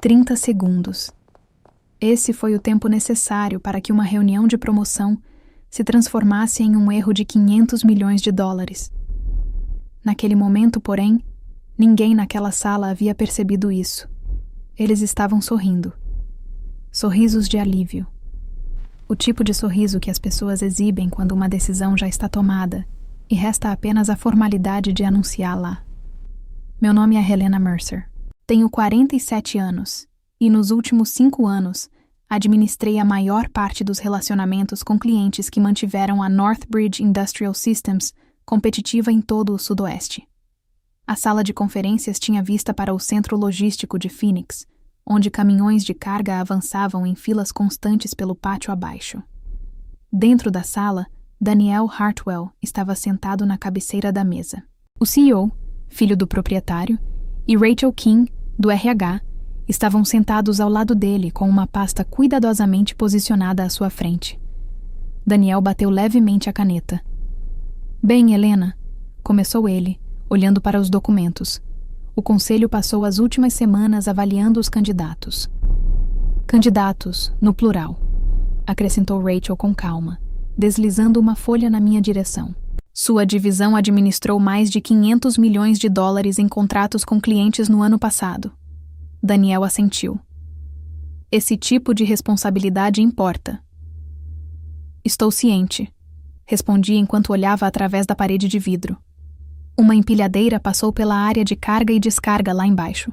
30 segundos. Esse foi o tempo necessário para que uma reunião de promoção se transformasse em um erro de 500 milhões de dólares. Naquele momento, porém, ninguém naquela sala havia percebido isso. Eles estavam sorrindo. Sorrisos de alívio. O tipo de sorriso que as pessoas exibem quando uma decisão já está tomada e resta apenas a formalidade de anunciá-la. Meu nome é Helena Mercer. Tenho 47 anos e nos últimos 5 anos administrei a maior parte dos relacionamentos com clientes que mantiveram a Northbridge Industrial Systems competitiva em todo o Sudoeste. A sala de conferências tinha vista para o centro logístico de Phoenix, onde caminhões de carga avançavam em filas constantes pelo pátio abaixo. Dentro da sala, Daniel Hartwell estava sentado na cabeceira da mesa. O CEO, filho do proprietário, e Rachel King, do RH, estavam sentados ao lado dele com uma pasta cuidadosamente posicionada à sua frente. Daniel bateu levemente a caneta. Bem, Helena, começou ele, olhando para os documentos. O conselho passou as últimas semanas avaliando os candidatos. Candidatos, no plural, acrescentou Rachel com calma, deslizando uma folha na minha direção. Sua divisão administrou mais de 500 milhões de dólares em contratos com clientes no ano passado. Daniel assentiu. Esse tipo de responsabilidade importa. Estou ciente, respondi enquanto olhava através da parede de vidro. Uma empilhadeira passou pela área de carga e descarga lá embaixo.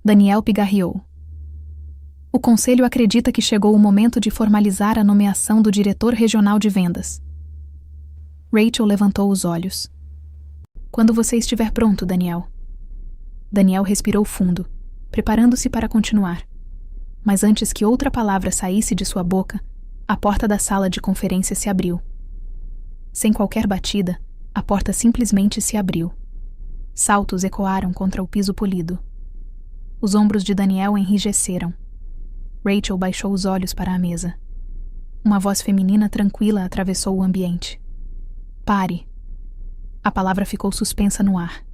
Daniel pigarreou. O conselho acredita que chegou o momento de formalizar a nomeação do diretor regional de vendas. Rachel levantou os olhos. Quando você estiver pronto, Daniel. Daniel respirou fundo, preparando-se para continuar. Mas antes que outra palavra saísse de sua boca, a porta da sala de conferência se abriu. Sem qualquer batida, a porta simplesmente se abriu. Saltos ecoaram contra o piso polido. Os ombros de Daniel enrijeceram. Rachel baixou os olhos para a mesa. Uma voz feminina tranquila atravessou o ambiente. Pare. A palavra ficou suspensa no ar.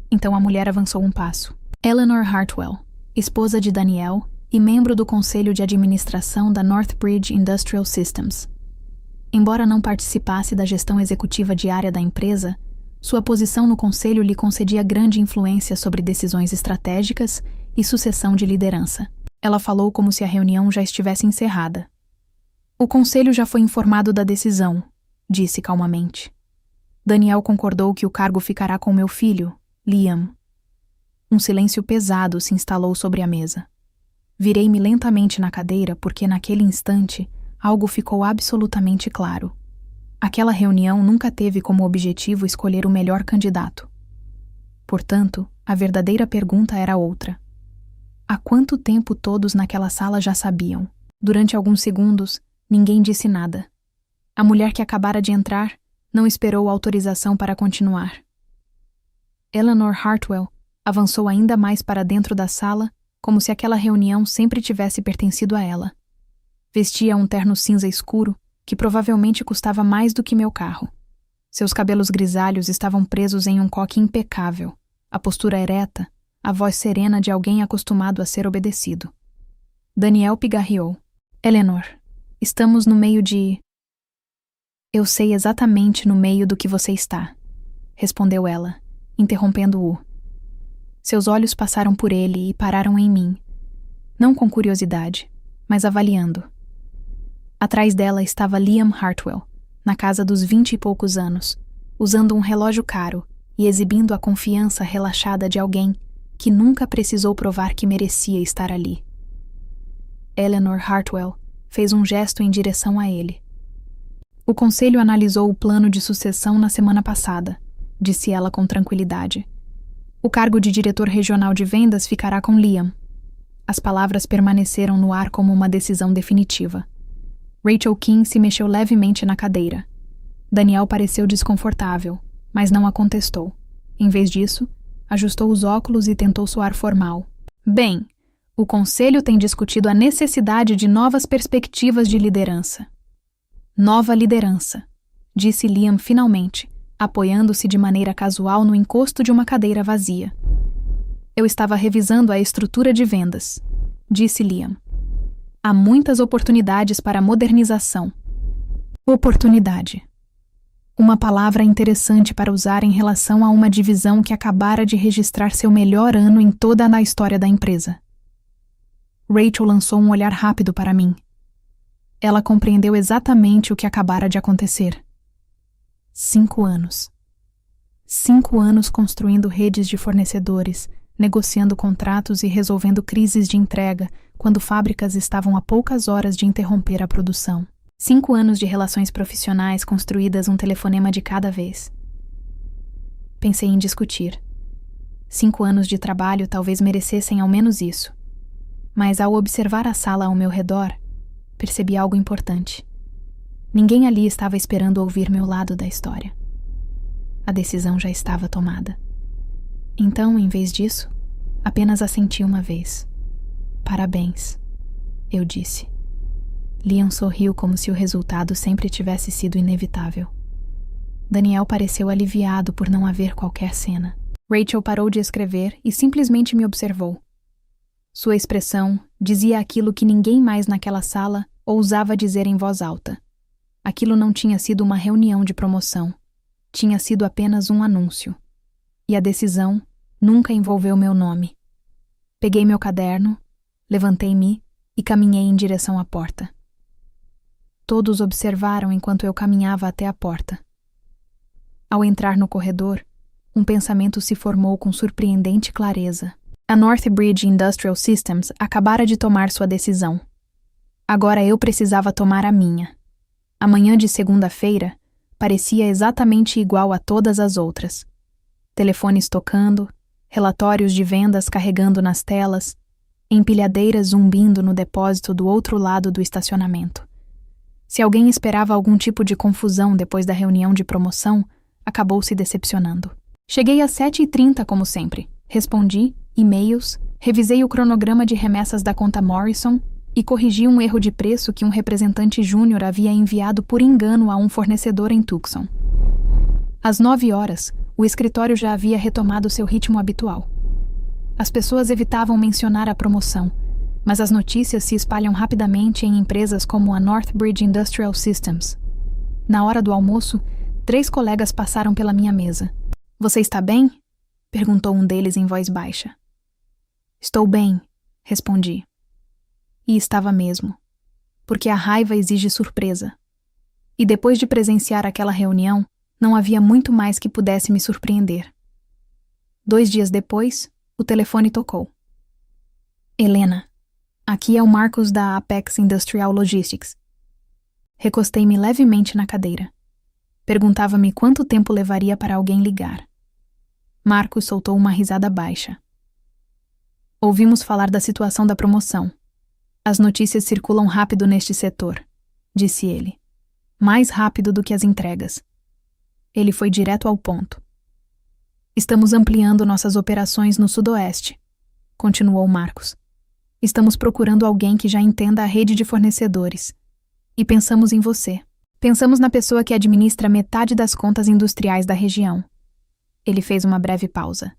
Então a mulher avançou um passo. Eleanor Hartwell, esposa de Daniel e membro do conselho de administração da Northbridge Industrial Systems. Embora não participasse da gestão executiva diária da empresa, sua posição no conselho lhe concedia grande influência sobre decisões estratégicas e sucessão de liderança. Ela falou como se a reunião já estivesse encerrada. O conselho já foi informado da decisão, disse calmamente. Daniel concordou que o cargo ficará com meu filho, Liam. Um silêncio pesado se instalou sobre a mesa. Virei-me lentamente na cadeira porque naquele instante algo ficou absolutamente claro. Aquela reunião nunca teve como objetivo escolher o melhor candidato. Portanto, a verdadeira pergunta era outra. Há quanto tempo todos naquela sala já sabiam? Durante alguns segundos, ninguém disse nada. A mulher que acabara de entrar não esperou autorização para continuar. Eleanor Hartwell avançou ainda mais para dentro da sala, como se aquela reunião sempre tivesse pertencido a ela. Vestia um terno cinza escuro, que provavelmente custava mais do que meu carro. Seus cabelos grisalhos estavam presos em um coque impecável, a postura ereta, a voz serena de alguém acostumado a ser obedecido. Daniel pigarreou. Eleanor, estamos no meio de... Eu sei exatamente no meio do que você está, respondeu ela, interrompendo-o. Seus olhos passaram por ele e pararam em mim, não com curiosidade, mas avaliando. Atrás dela estava Liam Hartwell, na casa dos 20 e poucos anos, usando um relógio caro e exibindo a confiança relaxada de alguém que nunca precisou provar que merecia estar ali. Eleanor Hartwell fez um gesto em direção a ele. O conselho analisou o plano de sucessão na semana passada, disse ela com tranquilidade. O cargo de diretor regional de vendas ficará com Liam. As palavras permaneceram no ar como uma decisão definitiva. Rachel King se mexeu levemente na cadeira. Daniel pareceu desconfortável, mas não a contestou. Em vez disso, ajustou os óculos e tentou soar formal. Bem, o conselho tem discutido a necessidade de novas perspectivas de liderança. Nova liderança, disse Liam finalmente, apoiando-se de maneira casual no encosto de uma cadeira vazia. Eu estava revisando a estrutura de vendas. disse Liam. Há muitas oportunidades para modernização. Oportunidade. Uma palavra interessante para usar em relação a uma divisão que acabara de registrar seu melhor ano em toda a história da empresa. Rachel lançou um olhar rápido para mim. Ela compreendeu exatamente o que acabara de acontecer. 5 anos. 5 anos construindo redes de fornecedores, negociando contratos e resolvendo crises de entrega quando fábricas estavam a poucas horas de interromper a produção. 5 anos de relações profissionais construídas um telefonema de cada vez. Pensei em discutir. 5 anos de trabalho talvez merecessem ao menos isso. Mas ao observar a sala ao meu redor, percebi algo importante. Ninguém ali estava esperando ouvir meu lado da história. A decisão já estava tomada. Então, em vez disso, apenas assenti uma vez. Parabéns, eu disse. Liam sorriu como se o resultado sempre tivesse sido inevitável. Daniel pareceu aliviado por não haver qualquer cena. Rachel parou de escrever e simplesmente me observou. Sua expressão dizia aquilo que ninguém mais naquela sala ousava dizer em voz alta. Aquilo não tinha sido uma reunião de promoção. Tinha sido apenas um anúncio. E a decisão nunca envolveu meu nome. Peguei meu caderno, levantei-me e caminhei em direção à porta. Todos observaram enquanto eu caminhava até a porta. Ao entrar no corredor, um pensamento se formou com surpreendente clareza. A Northbridge Industrial Systems acabara de tomar sua decisão. Agora eu precisava tomar a minha. A manhã de segunda-feira parecia exatamente igual a todas as outras. Telefones tocando, relatórios de vendas carregando nas telas, empilhadeiras zumbindo no depósito do outro lado do estacionamento. Se alguém esperava algum tipo de confusão depois da reunião de promoção, acabou se decepcionando. Cheguei às 7h30 como sempre. Respondi e-mails, revisei o cronograma de remessas da conta Morrison e corrigi um erro de preço que um representante júnior havia enviado por engano a um fornecedor em Tucson. Às 9h, o escritório já havia retomado seu ritmo habitual. As pessoas evitavam mencionar a promoção, mas as notícias se espalham rapidamente em empresas como a Northbridge Industrial Systems. Na hora do almoço, 3 colegas passaram pela minha mesa. "Você está bem?" perguntou um deles em voz baixa. "Estou bem", respondi. E estava mesmo, porque a raiva exige surpresa. E depois de presenciar aquela reunião, não havia muito mais que pudesse me surpreender. 2 dias depois, o telefone tocou. "Helena, aqui é o Marcos da Apex Industrial Logistics." Recostei-me levemente na cadeira. Perguntava-me quanto tempo levaria para alguém ligar. Marcos soltou uma risada baixa. "Ouvimos falar da situação da promoção. As notícias circulam rápido neste setor", disse ele. "Mais rápido do que as entregas." Ele foi direto ao ponto. "Estamos ampliando nossas operações no Sudoeste", continuou Marcos. "Estamos procurando alguém que já entenda a rede de fornecedores. E pensamos em você. Pensamos na pessoa que administra metade das contas industriais da região." Ele fez uma breve pausa.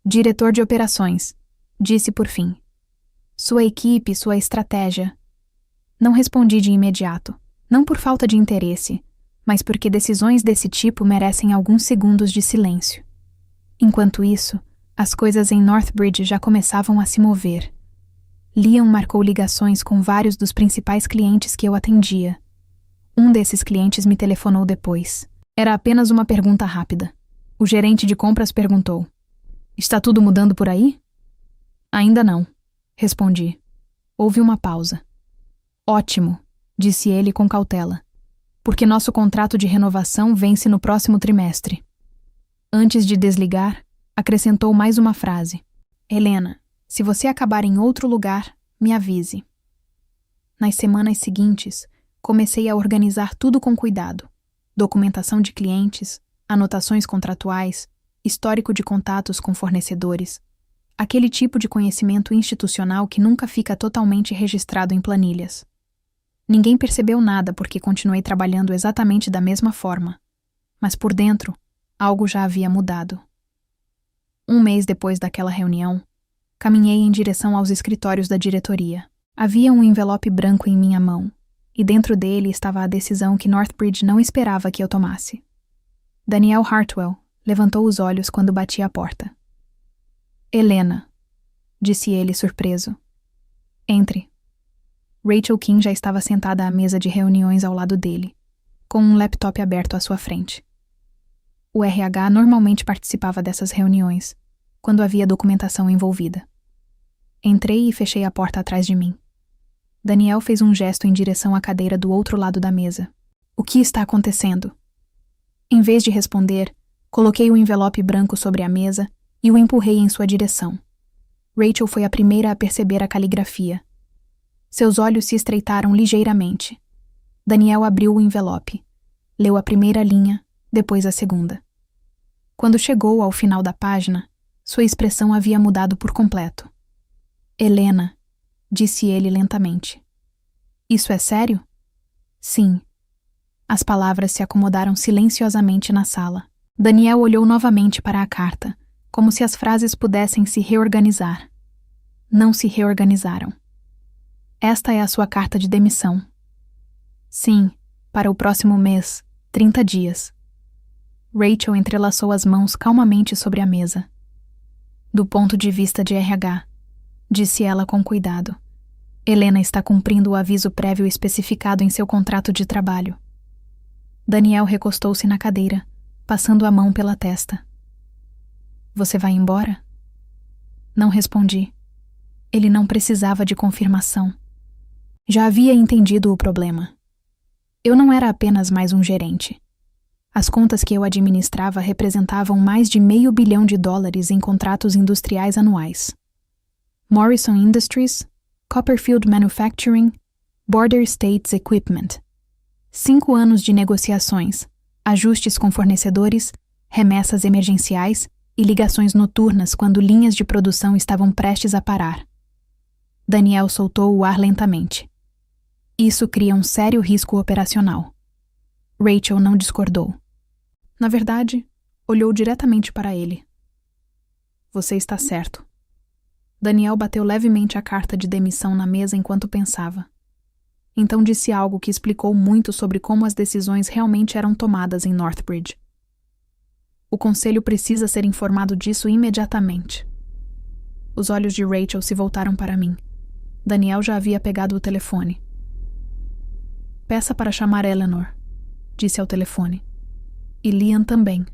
"Diretor de operações", disse por fim. "Sua equipe, sua estratégia." Não respondi de imediato, não por falta de interesse, mas porque decisões desse tipo merecem alguns segundos de silêncio. Enquanto isso, as coisas em Northbridge já começavam a se mover. Liam marcou ligações com vários dos principais clientes que eu atendia. Um desses clientes me telefonou depois. Era apenas uma pergunta rápida. O gerente de compras perguntou: "Está tudo mudando por aí?" "Ainda não", respondi. Houve uma pausa. "Ótimo", disse ele com cautela, "porque nosso contrato de renovação vence no próximo trimestre." Antes de desligar, acrescentou mais uma frase: "Helena, se você acabar em outro lugar, me avise." Nas semanas seguintes, comecei a organizar tudo com cuidado. Documentação de clientes, anotações contratuais, histórico de contatos com fornecedores, aquele tipo de conhecimento institucional que nunca fica totalmente registrado em planilhas. Ninguém percebeu nada porque continuei trabalhando exatamente da mesma forma, mas por dentro, algo já havia mudado. Um mês depois daquela reunião, Caminhei em direção aos escritórios da diretoria. Havia um envelope branco em minha mão, e dentro dele estava a decisão que Northbridge não esperava que eu tomasse. Daniel Hartwell levantou os olhos quando bati à porta. Helena, disse ele surpreso. Entre. Rachel King já estava sentada à mesa de reuniões ao lado dele, com um laptop aberto à sua frente. O RH normalmente participava dessas reuniões, quando havia documentação envolvida. Entrei e fechei a porta atrás de mim. Daniel fez um gesto em direção à cadeira do outro lado da mesa. O que está acontecendo? Em vez de responder, coloquei o envelope branco sobre a mesa e o empurrei em sua direção. Rachel foi a primeira a perceber a caligrafia. Seus olhos se estreitaram ligeiramente. Daniel abriu o envelope. Leu a primeira linha, depois a segunda. Quando chegou ao final da página, sua expressão havia mudado por completo. Helena, disse ele lentamente. Isso é sério? Sim. As palavras se acomodaram silenciosamente na sala. Daniel olhou novamente para a carta, como se as frases pudessem se reorganizar. Não se reorganizaram. Esta é a sua carta de demissão. Sim, para o próximo mês, 30 dias. Rachel entrelaçou as mãos calmamente sobre a mesa. Do ponto de vista de RH, disse ela com cuidado, Helena está cumprindo o aviso prévio especificado em seu contrato de trabalho. Daniel recostou-se na cadeira, passando a mão pela testa. Você vai embora? Não respondi. Ele não precisava de confirmação. Já havia entendido o problema. Eu não era apenas mais um gerente. As contas que eu administrava representavam mais de $500 milhão em contratos industriais anuais. Morrison Industries, Copperfield Manufacturing, Border States Equipment. 5 anos de negociações, ajustes com fornecedores, remessas emergenciais e ligações noturnas quando linhas de produção estavam prestes a parar. Daniel soltou o ar lentamente. Isso cria um sério risco operacional. Rachel não discordou. Na verdade, olhou diretamente para ele. Você está certo. Daniel bateu levemente a carta de demissão na mesa enquanto pensava. Então disse algo que explicou muito sobre como as decisões realmente eram tomadas em Northbridge. O conselho precisa ser informado disso imediatamente. Os olhos de Rachel se voltaram para mim. Daniel já havia pegado o telefone. Peça para chamar Eleanor, disse ao telefone. E Liam também.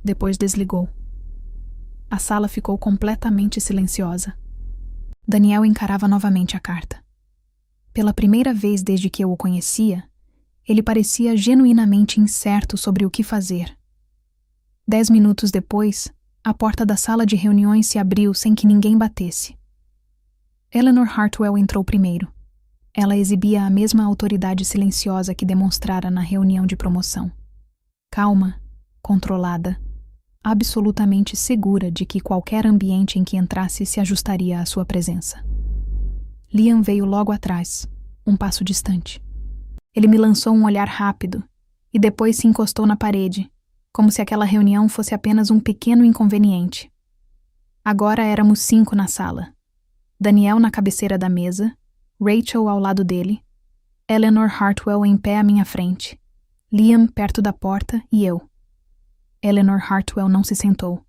Depois desligou. A sala ficou completamente silenciosa. Daniel encarava novamente a carta. Pela primeira vez desde que eu o conhecia, ele parecia genuinamente incerto sobre o que fazer. 10 minutos depois, a porta da sala de reuniões se abriu sem que ninguém batesse. Eleanor Hartwell entrou primeiro. Ela exibia a mesma autoridade silenciosa que demonstrara na reunião de promoção. Calma, controlada, absolutamente segura de que qualquer ambiente em que entrasse se ajustaria à sua presença. Liam veio logo atrás, um passo distante. Ele me lançou um olhar rápido e depois se encostou na parede, como se aquela reunião fosse apenas um pequeno inconveniente. Agora éramos 5 na sala. Daniel na cabeceira da mesa, Rachel ao lado dele, Eleanor Hartwell em pé à minha frente, Liam perto da porta e eu. Eleanor Hartwell não se sentou.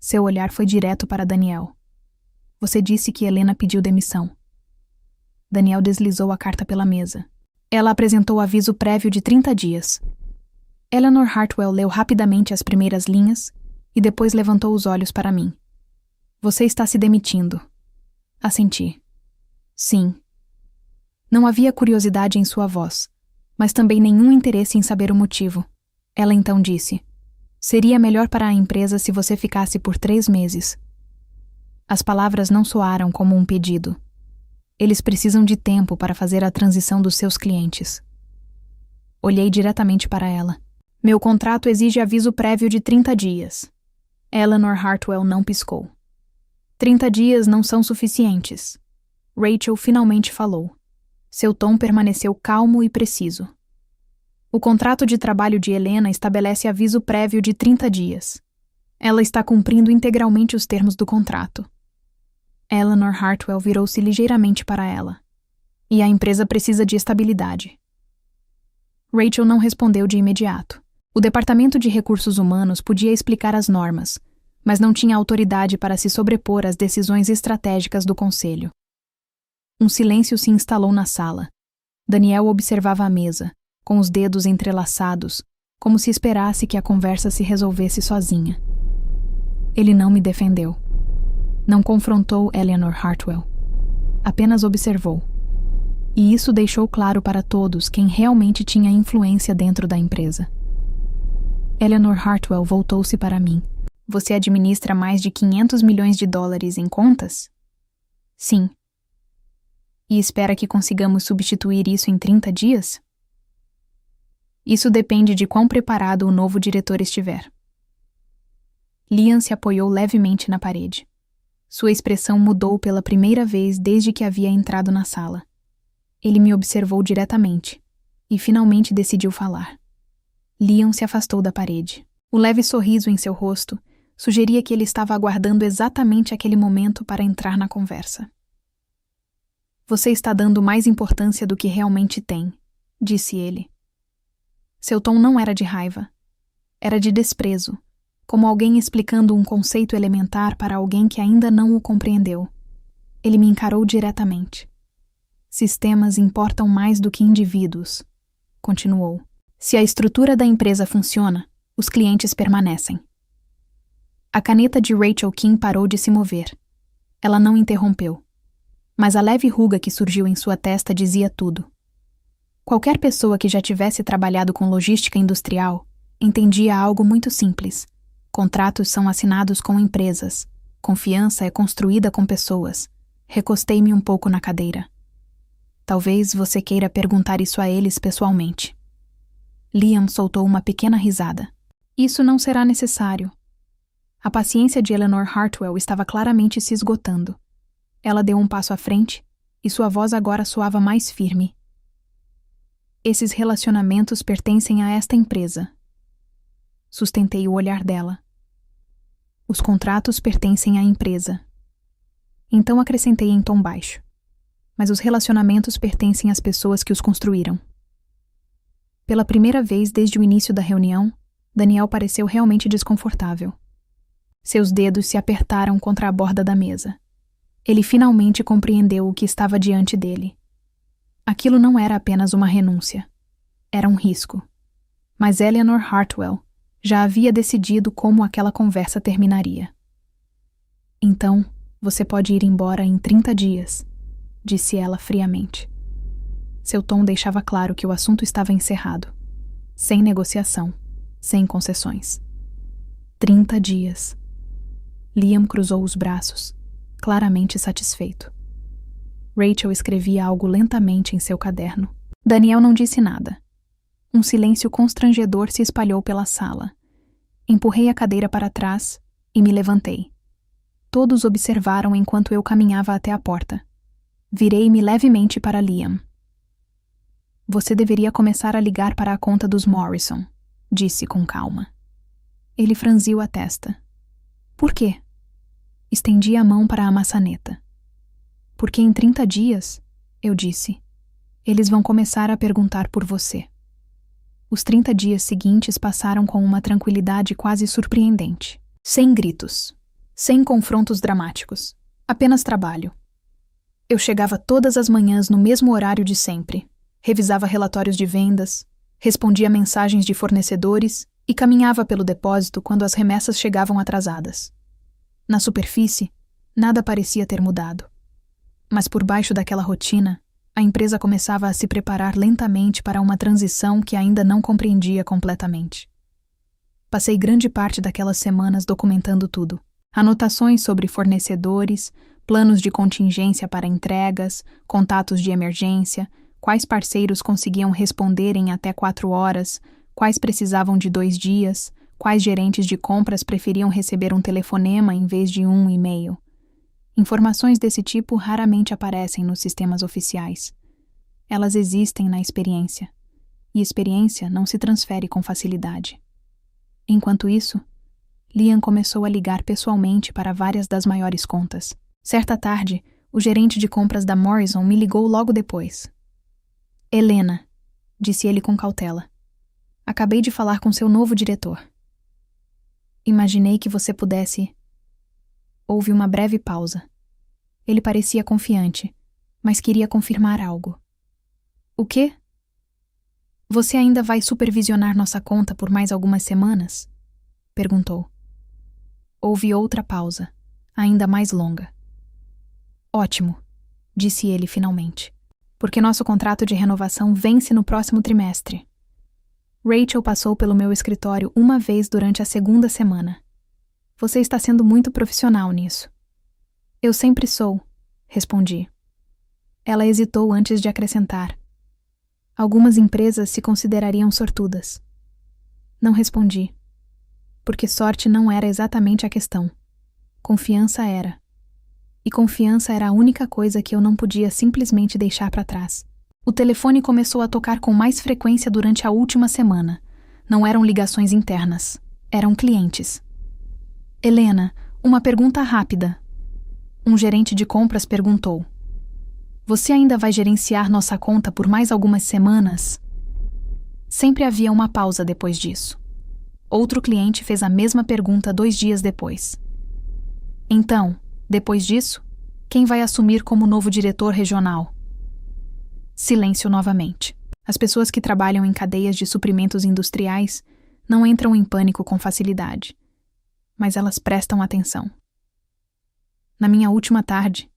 Seu olhar foi direto para Daniel. Você disse que Helena pediu demissão. Daniel deslizou a carta pela mesa. Ela apresentou aviso prévio de 30 dias. Eleanor Hartwell leu rapidamente as primeiras linhas e depois levantou os olhos para mim. Você está se demitindo. Assenti. Sim. Não havia curiosidade em sua voz, mas também nenhum interesse em saber o motivo. Ela então disse: seria melhor para a empresa se você ficasse por 3 meses. As palavras não soaram como um pedido. Eles precisam de tempo para fazer a transição dos seus clientes. Olhei diretamente para ela. Meu contrato exige aviso prévio de 30 dias. Eleanor Hartwell não piscou. 30 dias não são suficientes. Rachel finalmente falou. Seu tom permaneceu calmo e preciso. O contrato de trabalho de Helena estabelece aviso prévio de 30 dias. Ela está cumprindo integralmente os termos do contrato. Eleanor Hartwell virou-se ligeiramente para ela. E a empresa precisa de estabilidade. Rachel não respondeu de imediato. O Departamento de Recursos Humanos podia explicar as normas, mas não tinha autoridade para se sobrepor às decisões estratégicas do conselho. Um silêncio se instalou na sala. Daniel observava a mesa, com os dedos entrelaçados, como se esperasse que a conversa se resolvesse sozinha. Ele não me defendeu. Não confrontou Eleanor Hartwell. Apenas observou. E isso deixou claro para todos quem realmente tinha influência dentro da empresa. Eleanor Hartwell voltou-se para mim. Você administra mais de 500 milhões de dólares em contas? Sim. E espera que consigamos substituir isso em 30 dias? Isso depende de quão preparado o novo diretor estiver. Liam se apoiou levemente na parede. Sua expressão mudou pela primeira vez desde que havia entrado na sala. Ele me observou diretamente e finalmente decidiu falar. Liam se afastou da parede. O leve sorriso em seu rosto sugeria que ele estava aguardando exatamente aquele momento para entrar na conversa. Você está dando mais importância do que realmente tem, disse ele. Seu tom não era de raiva. Era de desprezo, como alguém explicando um conceito elementar para alguém que ainda não o compreendeu. Ele me encarou diretamente. Sistemas importam mais do que indivíduos, continuou. Se a estrutura da empresa funciona, os clientes permanecem. A caneta de Rachel Kim parou de se mover. Ela não interrompeu. Mas a leve ruga que surgiu em sua testa dizia tudo. Qualquer pessoa que já tivesse trabalhado com logística industrial entendia algo muito simples. Contratos são assinados com empresas. Confiança é construída com pessoas. Recostei-me um pouco na cadeira. Talvez você queira perguntar isso a eles pessoalmente. Liam soltou uma pequena risada. Isso não será necessário. A paciência de Eleanor Hartwell estava claramente se esgotando. Ela deu um passo à frente e sua voz agora soava mais firme. Esses relacionamentos pertencem a esta empresa. Sustentei o olhar dela. Os contratos pertencem à empresa. Então acrescentei em tom baixo. Mas os relacionamentos pertencem às pessoas que os construíram. Pela primeira vez desde o início da reunião, Daniel pareceu realmente desconfortável. Seus dedos se apertaram contra a borda da mesa. Ele finalmente compreendeu o que estava diante dele. Aquilo não era apenas uma renúncia. Era um risco. Mas Eleanor Hartwell já havia decidido como aquela conversa terminaria. Então, você pode ir embora em 30 dias, disse ela friamente. Seu tom deixava claro que o assunto estava encerrado. Sem negociação, sem concessões. 30 dias. Liam cruzou os braços, claramente satisfeito. Rachel escrevia algo lentamente em seu caderno. Daniel não disse nada. Um silêncio constrangedor se espalhou pela sala. Empurrei a cadeira para trás e me levantei. Todos observaram enquanto eu caminhava até a porta. Virei-me levemente para Liam. Você deveria começar a ligar para a conta dos Morrison, disse com calma. Ele franziu a testa. Por quê? Estendi a mão para a maçaneta. Porque em 30 dias, eu disse, eles vão começar a perguntar por você. Os 30 dias seguintes passaram com uma tranquilidade quase surpreendente. Sem gritos, sem confrontos dramáticos, apenas trabalho. Eu chegava todas as manhãs no mesmo horário de sempre, revisava relatórios de vendas, respondia mensagens de fornecedores e caminhava pelo depósito quando as remessas chegavam atrasadas. Na superfície, nada parecia ter mudado. Mas por baixo daquela rotina, a empresa começava a se preparar lentamente para uma transição que ainda não compreendia completamente. Passei grande parte daquelas semanas documentando tudo. Anotações sobre fornecedores, planos de contingência para entregas, contatos de emergência, quais parceiros conseguiam responder em até 4 horas, quais precisavam de 2 dias, quais gerentes de compras preferiam receber um telefonema em vez de um e-mail. Informações desse tipo raramente aparecem nos sistemas oficiais. Elas existem na experiência, e experiência não se transfere com facilidade. Enquanto isso, Liam começou a ligar pessoalmente para várias das maiores contas. Certa tarde, o gerente de compras da Morrison me ligou logo depois. Helena, disse ele com cautela. Acabei de falar com seu novo diretor. Imaginei que você pudesse... Houve uma breve pausa. Ele parecia confiante, mas queria confirmar algo. O quê? Você ainda vai supervisionar nossa conta por mais algumas semanas? Perguntou. Houve outra pausa, ainda mais longa. Ótimo, disse ele finalmente, porque nosso contrato de renovação vence no próximo trimestre. Rachel passou pelo meu escritório uma vez durante a segunda semana. Você está sendo muito profissional nisso. Eu sempre sou, respondi. Ela hesitou antes de acrescentar. Algumas empresas se considerariam sortudas. Não respondi, porque sorte não era exatamente a questão. Confiança era. E confiança era a única coisa que eu não podia simplesmente deixar para trás. O telefone começou a tocar com mais frequência durante a última semana. Não eram ligações internas, eram clientes. Helena, uma pergunta rápida. Um gerente de compras perguntou. Você ainda vai gerenciar nossa conta por mais algumas semanas? Sempre havia uma pausa depois disso. Outro cliente fez a mesma pergunta 2 dias depois. Então, depois disso, quem vai assumir como novo diretor regional? Silêncio novamente. As pessoas que trabalham em cadeias de suprimentos industriais não entram em pânico com facilidade, mas elas prestam atenção. Na minha última tarde,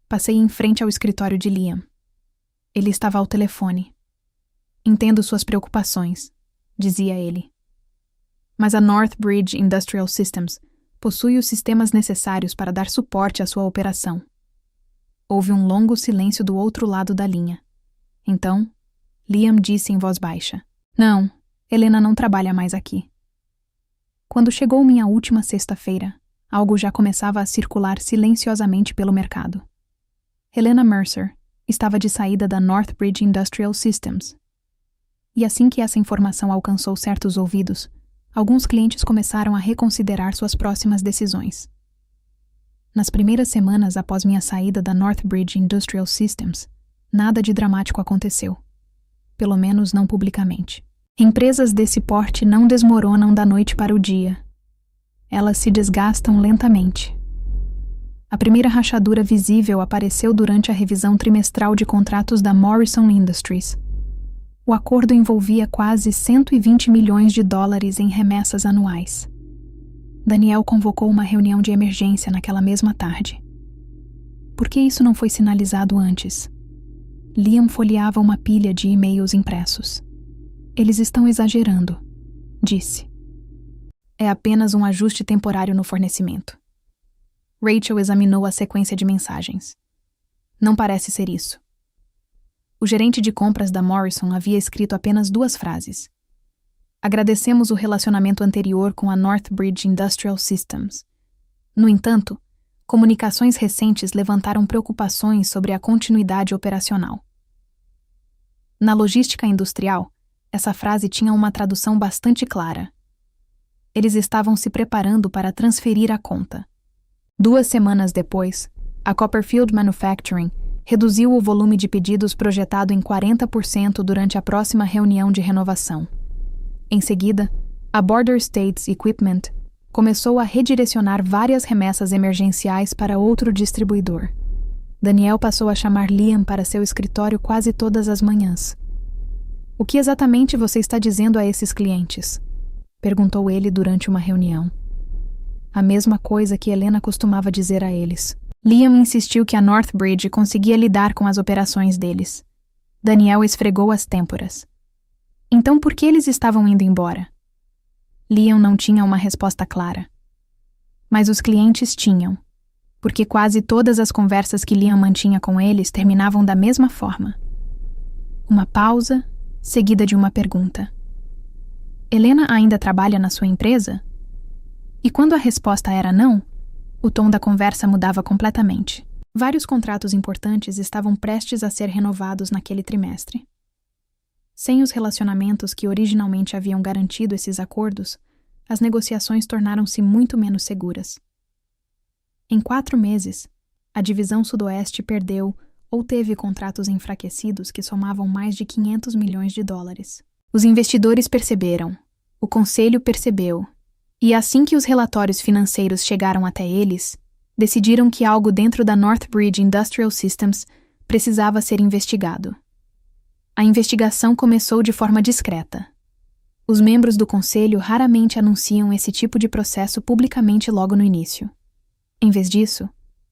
passei em frente ao escritório de Liam. Ele estava ao telefone. Entendo suas preocupações, dizia ele. Mas a Northbridge Industrial Systems possui os sistemas necessários para dar suporte à sua operação. Houve um longo silêncio do outro lado da linha. Então, Liam disse em voz baixa. Não, Helena não trabalha mais aqui. Quando chegou minha última sexta-feira, algo já começava a circular silenciosamente pelo mercado. Helena Mercer estava de saída da Northbridge Industrial Systems. E assim que essa informação alcançou certos ouvidos, alguns clientes começaram a reconsiderar suas próximas decisões. Nas primeiras semanas após minha saída da Northbridge Industrial Systems, nada de dramático aconteceu. Pelo menos não publicamente. Empresas desse porte não desmoronam da noite para o dia. Elas se desgastam lentamente. A primeira rachadura visível apareceu durante a revisão trimestral de contratos da Morrison Industries. O acordo envolvia quase 120 milhões de dólares em remessas anuais. Daniel convocou uma reunião de emergência naquela mesma tarde. Por que isso não foi sinalizado antes? Liam folheava uma pilha de e-mails impressos. Eles estão exagerando, disse. É apenas um ajuste temporário no fornecimento. Rachel examinou a sequência de mensagens. Não parece ser isso. O gerente de compras da Morrison havia escrito apenas 2 frases. Agradecemos o relacionamento anterior com a Northbridge Industrial Systems. No entanto, comunicações recentes levantaram preocupações sobre a continuidade operacional. Na logística industrial, essa frase tinha uma tradução bastante clara. Eles estavam se preparando para transferir a conta. 2 semanas depois, a Copperfield Manufacturing reduziu o volume de pedidos projetado em 40% durante a próxima reunião de renovação. Em seguida, a Border States Equipment começou a redirecionar várias remessas emergenciais para outro distribuidor. Daniel passou a chamar Liam para seu escritório quase todas as manhãs. O que exatamente você está dizendo a esses clientes? Perguntou ele durante uma reunião. A mesma coisa que Helena costumava dizer a eles. Liam insistiu que a Northbridge conseguia lidar com as operações deles. Daniel esfregou as têmporas. Então por que eles estavam indo embora? Liam não tinha uma resposta clara. Mas os clientes tinham, porque quase todas as conversas que Liam mantinha com eles terminavam da mesma forma. Uma pausa, seguida de uma pergunta. Helena ainda trabalha na sua empresa? E quando a resposta era não, o tom da conversa mudava completamente. Vários contratos importantes estavam prestes a ser renovados naquele trimestre. Sem os relacionamentos que originalmente haviam garantido esses acordos, as negociações tornaram-se muito menos seguras. Em 4 meses, A divisão Sudoeste perdeu ou teve contratos enfraquecidos que somavam mais de 500 milhões de dólares. Os investidores perceberam, o conselho percebeu, e assim que os relatórios financeiros chegaram até eles, decidiram que algo dentro da Northbridge Industrial Systems precisava ser investigado. A investigação começou de forma discreta. Os membros do conselho raramente anunciam esse tipo de processo publicamente logo no início. Em vez disso,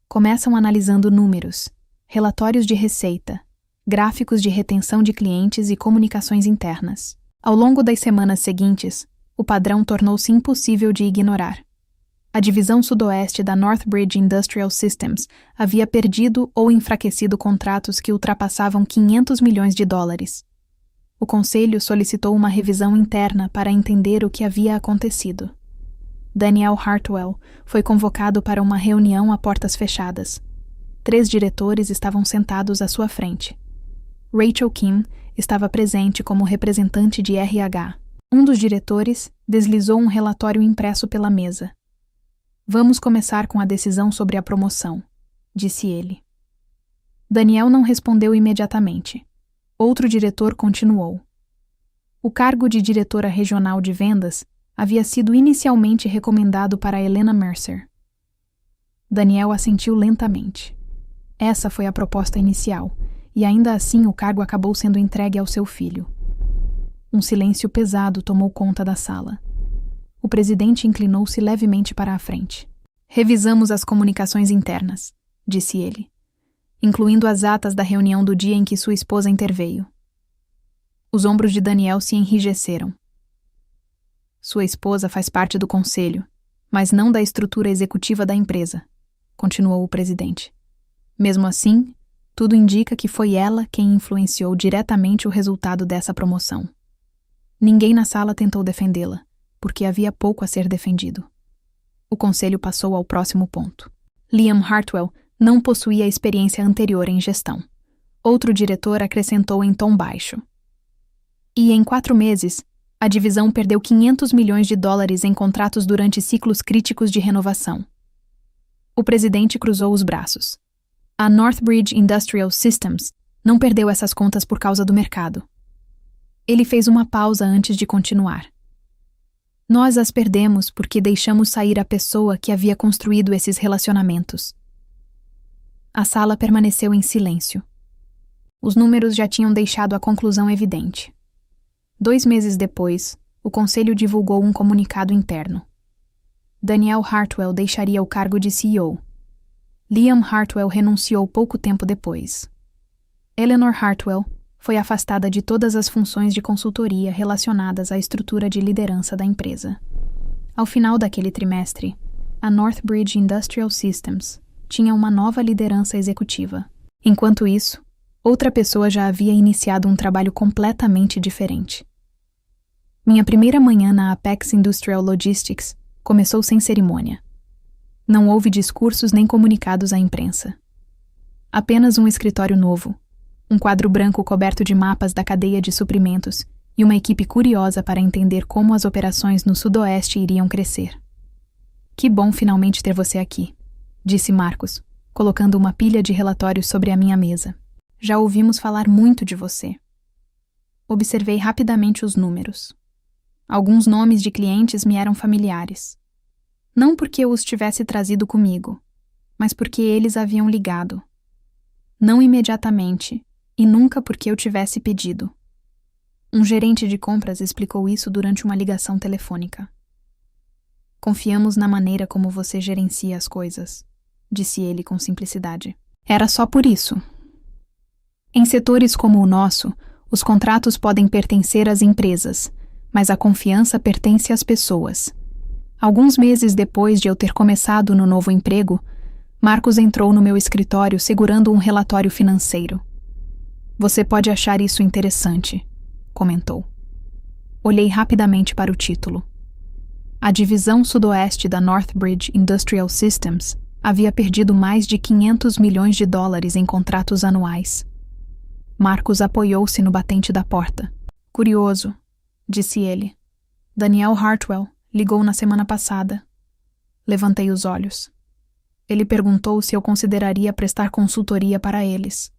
começam analisando números, relatórios de receita, gráficos de retenção de clientes e comunicações internas. Ao longo das semanas seguintes, o padrão tornou-se impossível de ignorar. A divisão Sudoeste da Northbridge Industrial Systems havia perdido ou enfraquecido contratos que ultrapassavam 500 milhões de dólares. O conselho solicitou uma revisão interna para entender o que havia acontecido. Daniel Hartwell foi convocado para uma reunião a portas fechadas. 3 diretores estavam sentados à sua frente. Rachel Kim estava presente como representante de RH. Um dos diretores deslizou um relatório impresso pela mesa. "Vamos começar com a decisão sobre a promoção", disse ele. Daniel não respondeu imediatamente. Outro diretor continuou. O cargo de diretora regional de vendas havia sido inicialmente recomendado para Helena Mercer. Daniel assentiu lentamente. Essa foi a proposta inicial, e ainda assim o cargo acabou sendo entregue ao seu filho. Um silêncio pesado tomou conta da sala. O presidente inclinou-se levemente para a frente. "Revisamos as comunicações internas", disse ele, incluindo as atas da reunião do dia em que sua esposa interveio. Os ombros de Daniel se enrijeceram. "Sua esposa faz parte do conselho, mas não da estrutura executiva da empresa", continuou o presidente. "Mesmo assim, tudo indica que foi ela quem influenciou diretamente o resultado dessa promoção. Ninguém na sala tentou defendê-la, porque havia pouco a ser defendido." O conselho passou ao próximo ponto. Liam Hartwell não possuía experiência anterior em gestão. Outro diretor acrescentou em tom baixo. "E em 4 meses, a divisão perdeu 500 milhões de dólares em contratos durante ciclos críticos de renovação." O presidente cruzou os braços. A Northbridge Industrial Systems não perdeu essas contas por causa do mercado. Ele fez uma pausa antes de continuar. "Nós as perdemos porque deixamos sair a pessoa que havia construído esses relacionamentos." A sala permaneceu em silêncio. Os números já tinham deixado a conclusão evidente. 2 meses depois, o conselho divulgou um comunicado interno. Daniel Hartwell deixaria o cargo de CEO. Liam Hartwell renunciou pouco tempo depois. Eleanor Hartwell foi afastada de todas as funções de consultoria relacionadas à estrutura de liderança da empresa. Ao final daquele trimestre, a Northbridge Industrial Systems tinha uma nova liderança executiva. Enquanto isso, outra pessoa já havia iniciado um trabalho completamente diferente. Minha primeira manhã na Apex Industrial Logistics começou sem cerimônia. Não houve discursos nem comunicados à imprensa. Apenas um escritório novo, um quadro branco coberto de mapas da cadeia de suprimentos e uma equipe curiosa para entender como as operações no Sudoeste iriam crescer. "Que bom finalmente ter você aqui", disse Marcos, colocando uma pilha de relatórios sobre a minha mesa. "Já ouvimos falar muito de você." Observei rapidamente os números. Alguns nomes de clientes me eram familiares. Não porque eu os tivesse trazido comigo, mas porque eles haviam ligado. Não imediatamente, e nunca porque eu tivesse pedido. Um gerente de compras explicou isso durante uma ligação telefônica. "Confiamos na maneira como você gerencia as coisas", disse ele com simplicidade. Era só por isso. Em setores como o nosso, os contratos podem pertencer às empresas, mas a confiança pertence às pessoas. Alguns meses depois de eu ter começado no novo emprego, Marcos entrou no meu escritório segurando um relatório financeiro. "Você pode achar isso interessante", comentou. Olhei rapidamente para o título. A divisão Sudoeste da Northbridge Industrial Systems havia perdido mais de 500 milhões de dólares em contratos anuais. Marcos apoiou-se no batente da porta. "Curioso", disse ele. "Daniel Hartwell ligou na semana passada." Levantei os olhos. Ele perguntou se eu consideraria prestar consultoria para eles.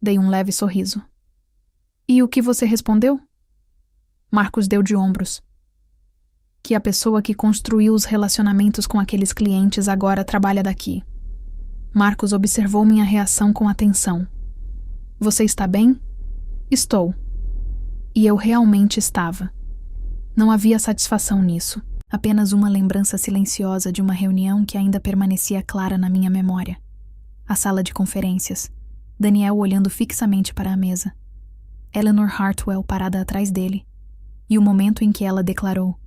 Dei um leve sorriso. E o que você respondeu? Marcos deu de ombros. Que a pessoa que construiu os relacionamentos com aqueles clientes agora trabalha daqui. Marcos observou minha reação com atenção. Você está bem? Estou. E eu realmente estava. Não havia satisfação nisso, apenas uma lembrança silenciosa de uma reunião que ainda permanecia clara na minha memória. A sala de conferências, Daniel olhando fixamente para a mesa, Eleanor Hartwell parada atrás dele, e o momento em que ela declarou: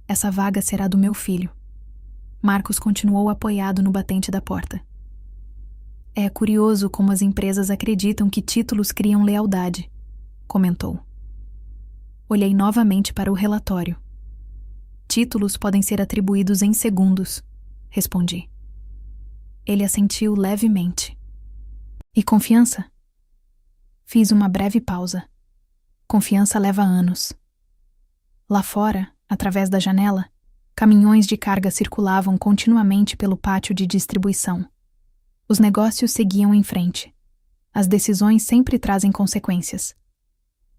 essa vaga será do meu filho. Marcos continuou apoiado no batente da porta. É curioso como as empresas acreditam que títulos criam lealdade, comentou. Olhei novamente para o relatório. Títulos podem ser atribuídos em segundos, respondi. Ele assentiu levemente. E confiança? Fiz uma breve pausa. Confiança leva anos. Lá fora, através da janela, caminhões de carga circulavam continuamente pelo pátio de distribuição. Os negócios seguiam em frente. As decisões sempre trazem consequências.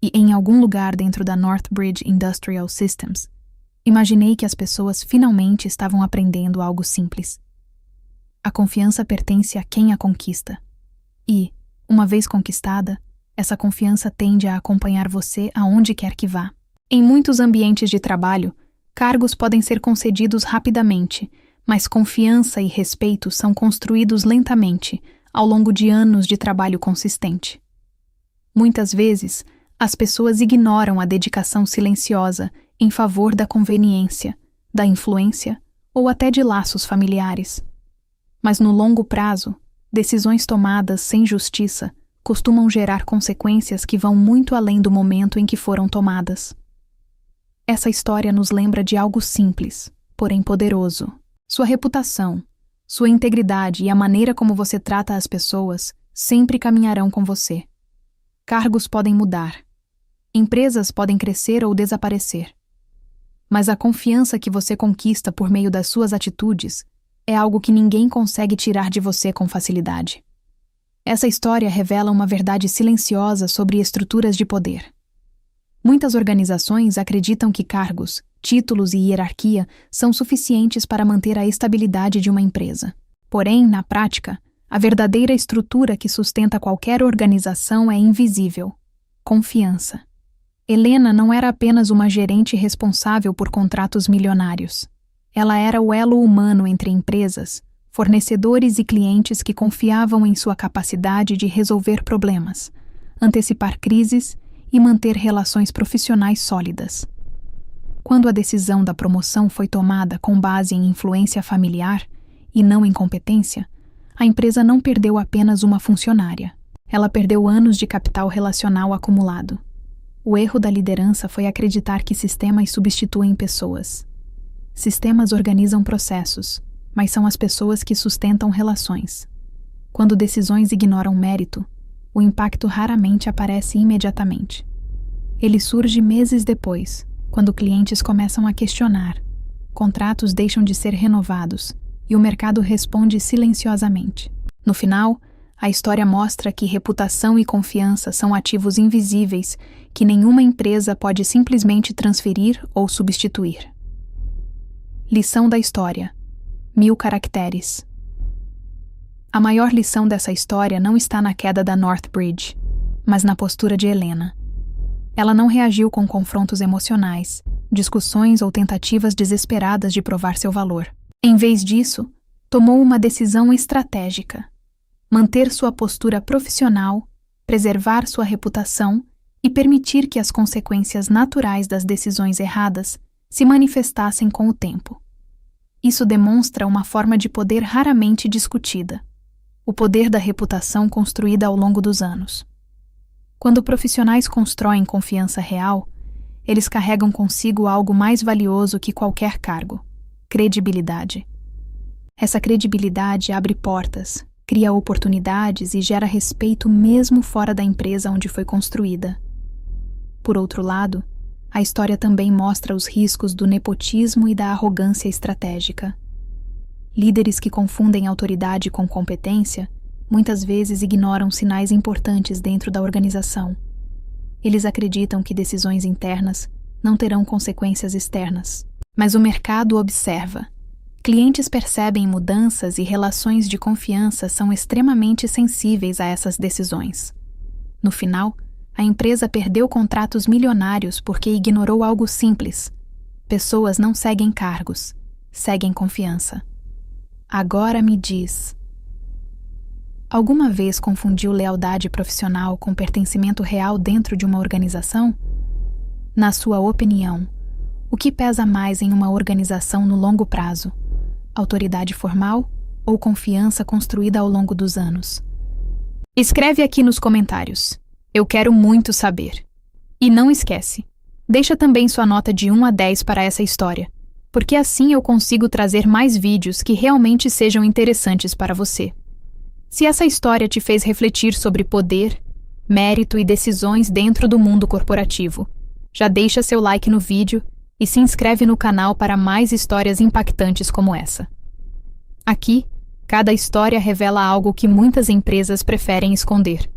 E em algum lugar dentro da Northbridge Industrial Systems, imaginei que as pessoas finalmente estavam aprendendo algo simples. A confiança pertence a quem a conquista. E, uma vez conquistada, essa confiança tende a acompanhar você aonde quer que vá. Em muitos ambientes de trabalho, cargos podem ser concedidos rapidamente, mas confiança e respeito são construídos lentamente, ao longo de anos de trabalho consistente. Muitas vezes, as pessoas ignoram a dedicação silenciosa em favor da conveniência, da influência ou até de laços familiares. Mas no longo prazo, decisões tomadas sem justiça costumam gerar consequências que vão muito além do momento em que foram tomadas. Essa história nos lembra de algo simples, porém poderoso. Sua reputação, sua integridade e a maneira como você trata as pessoas sempre caminharão com você. Cargos podem mudar. Empresas podem crescer ou desaparecer. Mas a confiança que você conquista por meio das suas atitudes é algo que ninguém consegue tirar de você com facilidade. Essa história revela uma verdade silenciosa sobre estruturas de poder. Muitas organizações acreditam que cargos, títulos e hierarquia são suficientes para manter a estabilidade de uma empresa. Porém, na prática, a verdadeira estrutura que sustenta qualquer organização é invisível: confiança. Helena não era apenas uma gerente responsável por contratos milionários. Ela era o elo humano entre empresas, fornecedores e clientes que confiavam em sua capacidade de resolver problemas, antecipar crises e manter relações profissionais sólidas. Quando a decisão da promoção foi tomada com base em influência familiar e não em competência, a empresa não perdeu apenas uma funcionária. Ela perdeu anos de capital relacional acumulado. O erro da liderança foi acreditar que sistemas substituem pessoas. Sistemas organizam processos, mas são as pessoas que sustentam relações. Quando decisões ignoram mérito, o impacto raramente aparece imediatamente. Ele surge meses depois, quando clientes começam a questionar, contratos deixam de ser renovados e o mercado responde silenciosamente. No final, a história mostra que reputação e confiança são ativos invisíveis que nenhuma empresa pode simplesmente transferir ou substituir. Lição da história: 1000 caracteres. A maior lição dessa história não está na queda da Northbridge, mas na postura de Helena. Ela não reagiu com confrontos emocionais, discussões ou tentativas desesperadas de provar seu valor. Em vez disso, tomou uma decisão estratégica: manter sua postura profissional, preservar sua reputação e permitir que as consequências naturais das decisões erradas se manifestassem com o tempo. Isso demonstra uma forma de poder raramente discutida: o poder da reputação construída ao longo dos anos. Quando profissionais constroem confiança real, eles carregam consigo algo mais valioso que qualquer cargo: credibilidade. Essa credibilidade abre portas, cria oportunidades e gera respeito mesmo fora da empresa onde foi construída. Por outro lado, a história também mostra os riscos do nepotismo e da arrogância estratégica. Líderes que confundem autoridade com competência muitas vezes ignoram sinais importantes dentro da organização. Eles acreditam que decisões internas não terão consequências externas. Mas o mercado observa. Clientes percebem mudanças e relações de confiança são extremamente sensíveis a essas decisões. No final, a empresa perdeu contratos milionários porque ignorou algo simples. Pessoas não seguem cargos, seguem confiança. Agora me diz: alguma vez confundiu lealdade profissional com pertencimento real dentro de uma organização? Na sua opinião, o que pesa mais em uma organização no longo prazo? Autoridade formal ou confiança construída ao longo dos anos? Escreve aqui nos comentários. Eu quero muito saber. E não esquece, deixa também sua nota de 1 a 10 para essa história, porque assim eu consigo trazer mais vídeos que realmente sejam interessantes para você. Se essa história te fez refletir sobre poder, mérito e decisões dentro do mundo corporativo, já deixa seu like no vídeo e se inscreve no canal para mais histórias impactantes como essa. Aqui, cada história revela algo que muitas empresas preferem esconder.